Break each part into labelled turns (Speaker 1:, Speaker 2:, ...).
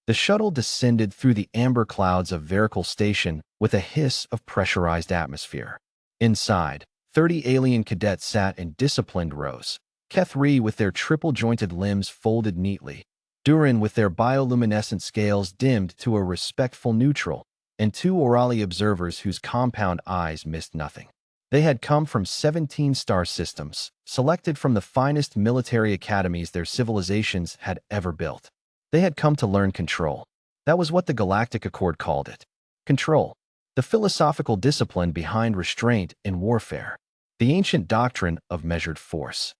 Speaker 1: The shuttle descended through the amber clouds of Verical Station with a hiss of pressurized atmosphere. Inside, 30 alien cadets sat in disciplined rows. Kethri with their triple-jointed limbs folded neatly, Durin with their bioluminescent scales dimmed to a respectful neutral, and 2 Orali observers whose compound eyes missed nothing. They had come from 17 star systems, selected from the finest military academies their civilizations had ever built. They had come to learn control. That was what the Galactic Accord called it. Control. The philosophical discipline behind restraint in warfare. The ancient doctrine of measured force.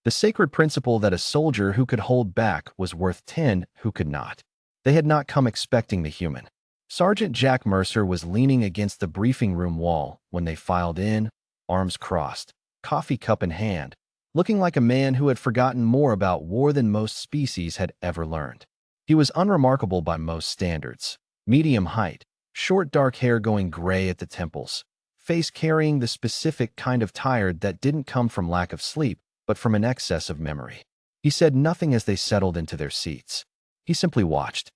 Speaker 1: The sacred principle that a soldier who could hold back was worth 10 who could not. They had not come expecting the human. Sergeant Jack Mercer was leaning against the briefing room wall when they filed in, arms crossed, coffee cup in hand, looking like a man who had forgotten more about war than most species had ever learned. He was unremarkable by most standards. Medium height, short dark hair going gray at the temples, face carrying the specific kind of tired that didn't come from lack of sleep, but from an excess of memory. He said nothing as they settled into their seats. He simply watched.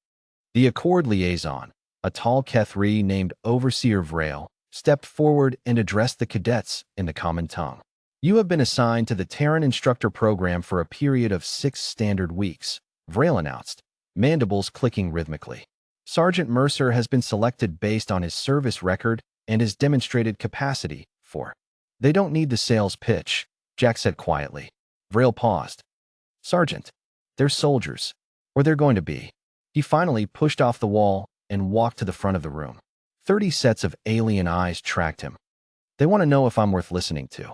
Speaker 1: The Accord liaison, a tall Kethri named Overseer Vrail, stepped forward and addressed the cadets in the common tongue. You have been assigned to the Terran Instructor Program for a period of 6 standard weeks, Vrail announced, mandibles clicking rhythmically. Sergeant Mercer has been selected based on his service record and his demonstrated capacity for. They don't need the sales pitch, Jack said quietly. Vrail paused. Sergeant, they're soldiers, or they're going to be. He finally pushed off the wall and walked to the front of the room. 30 sets of alien eyes tracked him. They want to know if I'm worth listening to.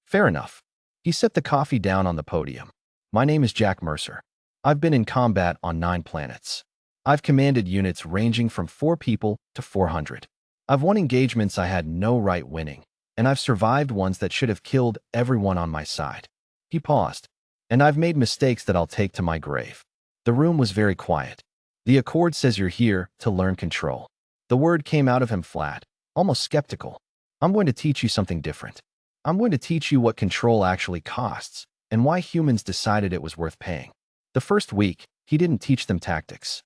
Speaker 1: Fair enough. He set the coffee down on the podium. My name is Jack Mercer. I've been in combat on 9 planets. I've commanded units ranging from 4 people to 400. I've won engagements I had no right winning, and I've survived ones that should have killed everyone on my side. He paused. And I've made mistakes that I'll take to my grave. The room was very quiet. The Accord says you're here to learn control. The word came out of him flat, almost skeptical. I'm going to teach you something different. I'm going to teach you what control actually costs, and why humans decided it was worth paying. The first week, he didn't teach them tactics.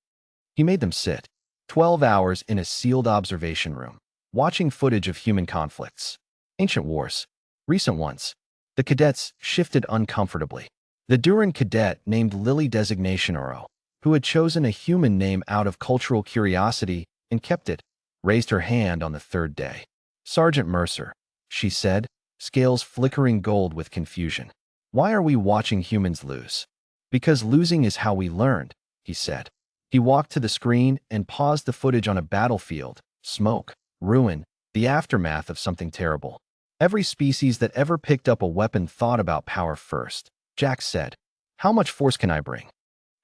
Speaker 1: He made them sit 12 hours in a sealed observation room, watching footage of human conflicts. Ancient wars. Recent ones. The cadets shifted uncomfortably. The Durin cadet named Lily Designation Oro, who had chosen a human name out of cultural curiosity and kept it, raised her hand on the 3rd day. Sergeant Mercer, she said, scales flickering gold with confusion. Why are we watching humans lose? Because losing is how we learned, he said. He walked to the screen and paused the footage on a battlefield, smoke, ruin, the aftermath of something terrible. Every species that ever picked up a weapon thought about power first. Jack said, how much force can I bring?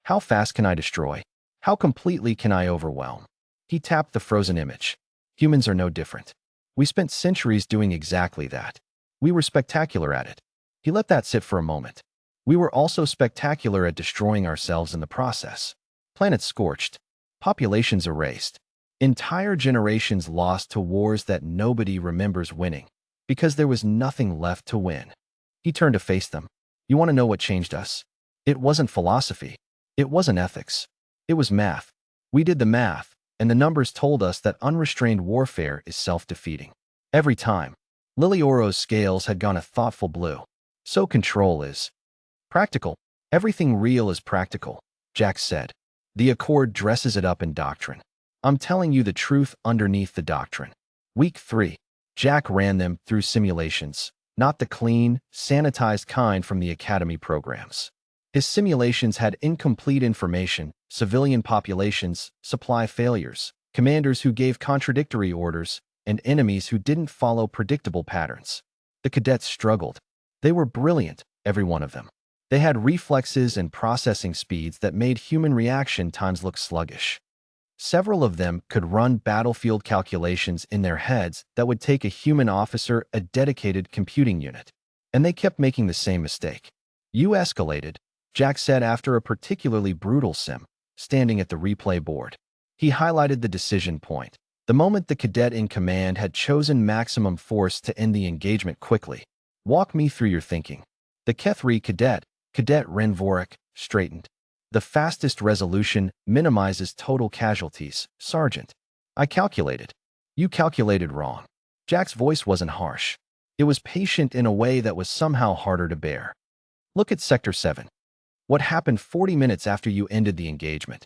Speaker 1: How fast can I destroy? How completely can I overwhelm? He tapped the frozen image. Humans are no different. We spent centuries doing exactly that. We were spectacular at it. He let that sit for a moment. We were also spectacular at destroying ourselves in the process. Planets scorched. Populations erased. Entire generations lost to wars that nobody remembers winning, because there was nothing left to win. He turned to face them. You want to know what changed us? It wasn't philosophy. It wasn't ethics. It was math. We did the math, and the numbers told us that unrestrained warfare is self-defeating. Every time. Lily Oro's scales had gone a thoughtful blue. So control is practical. Everything real is practical, Jack said. The Accord dresses it up in doctrine. I'm telling you the truth underneath the doctrine. Week 3. Jack ran them through simulations, not the clean, sanitized kind from the Academy programs. His simulations had incomplete information, civilian populations, supply failures, commanders who gave contradictory orders, and enemies who didn't follow predictable patterns. The cadets struggled. They were brilliant, every one of them. They had reflexes and processing speeds that made human reaction times look sluggish. Several of them could run battlefield calculations in their heads that would take a human officer a dedicated computing unit. And they kept making the same mistake. You escalated, Jack said after a particularly brutal sim, standing at the replay board. He highlighted the decision point. The moment the cadet in command had chosen maximum force to end the engagement quickly. Walk me through your thinking. The Kethri cadet, Cadet Renvorik, straightened. The fastest resolution minimizes total casualties, Sergeant. I calculated. You calculated wrong. Jack's voice wasn't harsh. It was patient in a way that was somehow harder to bear. Look at Sector 7. What happened 40 minutes after you ended the engagement?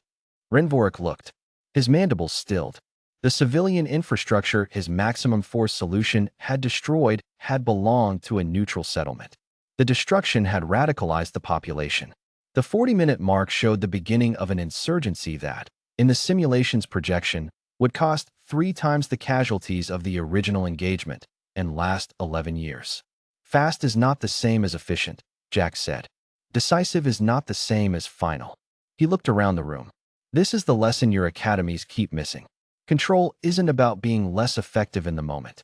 Speaker 1: Renvorik looked. His mandibles stilled. The civilian infrastructure his maximum force solution had destroyed had belonged to a neutral settlement. The destruction had radicalized the population. The 40-minute mark showed the beginning of an insurgency that, in the simulation's projection, would cost 3 times the casualties of the original engagement and last 11 years. Fast is not the same as efficient, Jack said. Decisive is not the same as final. He looked around the room. This is the lesson your academies keep missing. Control isn't about being less effective in the moment.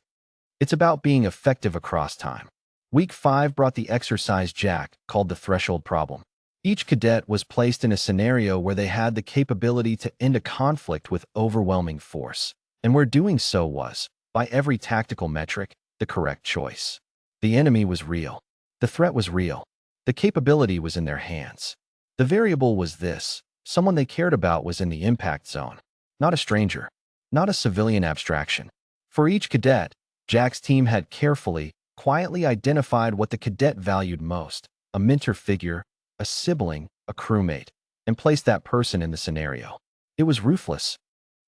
Speaker 1: It's about being effective across time. Week 5 brought the exercise Jack called the threshold problem. Each cadet was placed in a scenario where they had the capability to end a conflict with overwhelming force, and where doing so was, by every tactical metric, the correct choice. The enemy was real. The threat was real. The capability was in their hands. The variable was this: someone they cared about was in the impact zone. Not a stranger. Not a civilian abstraction. For each cadet, Jack's team had carefully, quietly identified what the cadet valued most: a mentor figure, a sibling, a crewmate, and placed that person in the scenario. It was ruthless.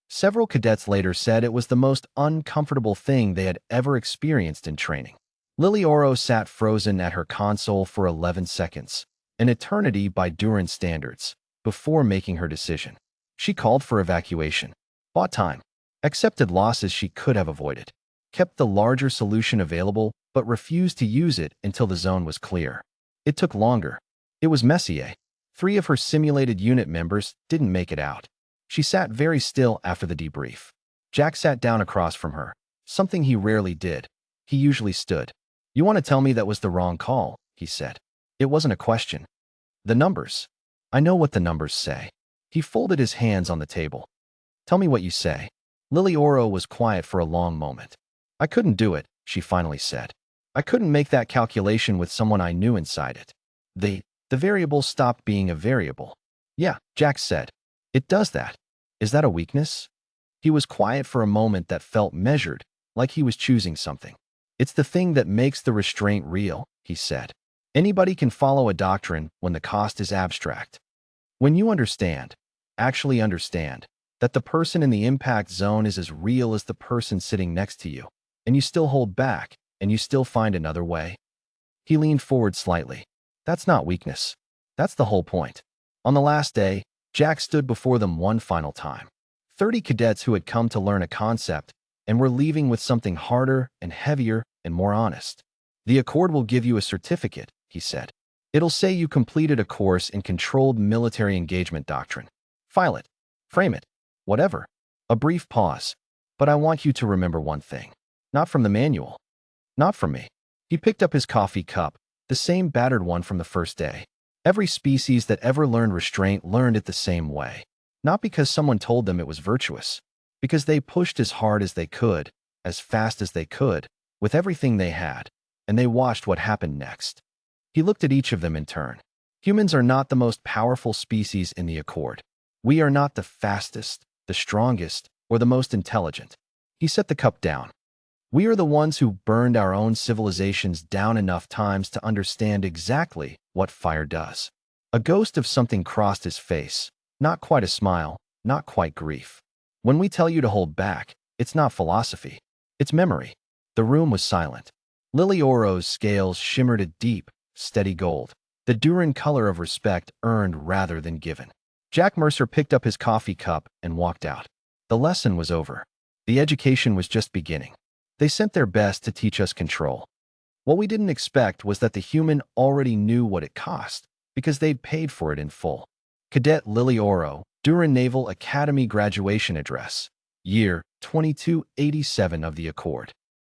Speaker 1: Several cadets later said it was the most uncomfortable thing they had ever experienced in training. Lily Oro sat frozen at her console for 11 seconds, an eternity by Duran standards, before making her decision. She called for evacuation, bought time, accepted losses she could have avoided, kept the larger solution available, but refused to use it until the zone was clear. It took longer. It was messier. 3 of her simulated unit members didn't make it out. She sat very still after the debrief. Jack sat down across from her, something he rarely did. He usually stood. You want to tell me that was the wrong call, he said. It wasn't a question. The numbers. I know what the numbers say. He folded his hands on the table. Tell me what you say. Lily Oro was quiet for a long moment. I couldn't do it, she finally said. I couldn't make that calculation with someone I knew inside it. The variable stopped being a variable. Yeah, Jack said. It does that. Is that a weakness? He was quiet for a moment that felt measured, like he was choosing something. It's the thing that makes the restraint real, he said. Anybody can follow a doctrine when the cost is abstract. When you understand, actually understand, that the person in the impact zone is as real as the person sitting next to you, and you still hold back, and you still find another way. He leaned forward slightly. That's not weakness. That's the whole point. On the last day, Jack stood before them one final time. 30 cadets who had come to learn a concept and were leaving with something harder and heavier and more honest. The Accord will give you a certificate, he said. It'll say you completed a course in controlled military engagement doctrine. File it. Frame it. Whatever. A brief pause. But I want you to remember one thing. Not from the manual. Not from me. He picked up his coffee cup, the same battered one from the first day. Every species that ever learned restraint learned it the same way. Not because someone told them it was virtuous. Because they pushed as hard as they could, as fast as they could, with everything they had, and they watched what happened next. He looked at each of them in turn. Humans are not the most powerful species in the Accord. We are not the fastest, the strongest, or the most intelligent. He set the cup down. We are the ones who burned our own civilizations down enough times to understand exactly what fire does. A ghost of something crossed his face, not quite a smile, not quite grief. When we tell you to hold back, it's not philosophy. It's memory. The room was silent. Lily Oro's scales shimmered a deep, steady gold, the Duran color of respect earned rather than given. Jack Mercer picked up his coffee cup and walked out. The lesson was over. The education was just beginning. They sent their best to teach us control. What we didn't expect was that the human already knew what it cost, because they'd paid for it in full. Cadet Lily Oro, Duran Naval Academy Graduation Address, Year 2287 of the Accord.